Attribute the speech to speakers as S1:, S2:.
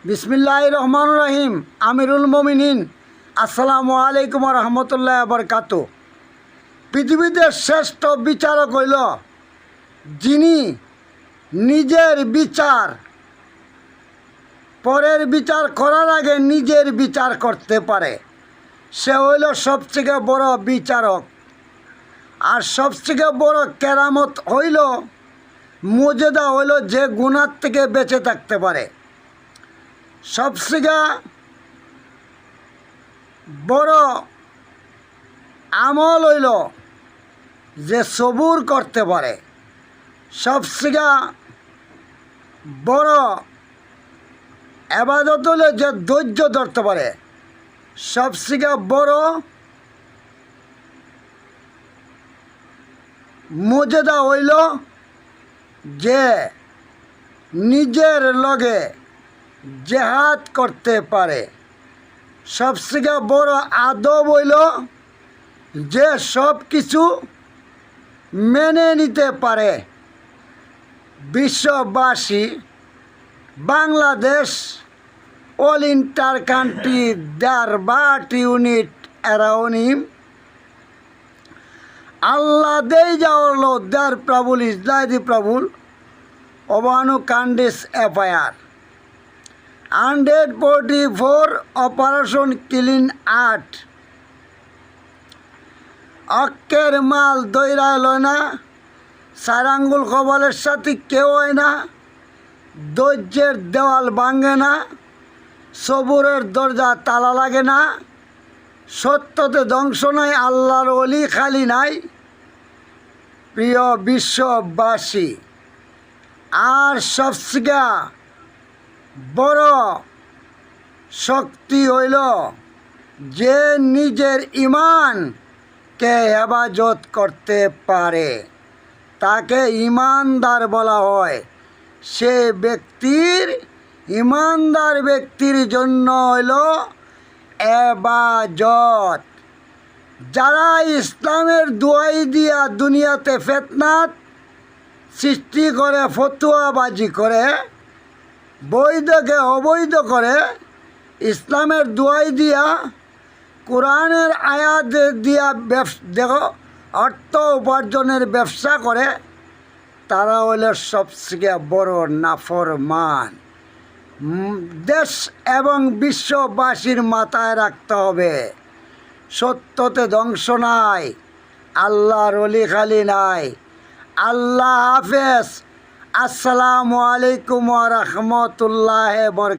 S1: বিসমিল্লাহির রহমানির রহিম। আমিরুল মোমিনিন, আসসালামু আলাইকুম রহমতুল্লাহ বরকাতুহু। পৃথিবীতে শ্রেষ্ঠ বিচারক হইল যিনি নিজের বিচার, পরের বিচার করার আগে নিজের বিচার করতে পারে। সে হইল সবথেকে বড় বিচারক। আর সবথেকে বড় কেরামত হইল, মর্যাদা হইল যে গুনার থেকে বেঁচে থাকতে পারে। সবথেকে বড় আমল হইল যে সবুর করতে পারে। সবথেকে বড় ইবাদত হইল যে ধৈর্য ধরতে পারে। সবথেকে বড় মর্যাদা হইল যে নিজের লগে জেহাদ করতে পারে। সবথেকে বড় আদব হইল যে সব কিছু মেনে নিতে পারে। বিশ্ববাসী, Bangladesh, all inter country, there but unit around him, Allah they jawlo their Prabhul is the Prabhul Obanu Kandis FIR 144 Operation Killing Art অক্কের মাল দইরা লয় না, সারাঙ্গুল কবলের সাথে কেউ হয় না, ধৈর্যের দেওয়াল ভাঙে না, সবুরের দরজা তালা লাগে না, সত্যতে ধ্বংস নাই, আল্লাহর ওলি খালি নাই। প্রিয় বিশ্ববাসী, আর সবথেকে বড় শক্তি হইল যে নিজের ইমানকে হেফাজত করতে পারে, তাকে ইমানদার বলা হয়। সে ব্যক্তির, ইমানদার ব্যক্তির জন্য হইল এবাজত। যারা ইসলামের দোয়াই দিয়া দুনিয়াতে ফিতনাত সৃষ্টি করে, ফতুয়াবাজি করে, বৈধকে অবৈধ করে, ইসলামের দোয়াই দিয়া, কোরআনের আয়াত দিয়া দেখো অর্থ উপার্জনের ব্যবসা করে, তারা হইল সবথেকে বড় নাফরমান। দেশ এবং বিশ্ববাসীর মাথায় রাখতে হবে, সত্যতে ধ্বংস নাই, আল্লাহর ওলি খালি নাই। আল্লাহ হাফেজ। আসসালামু আলাইকুম ওয়া রাহমাতুল্লাহি ওয়া বারাকাতুহু।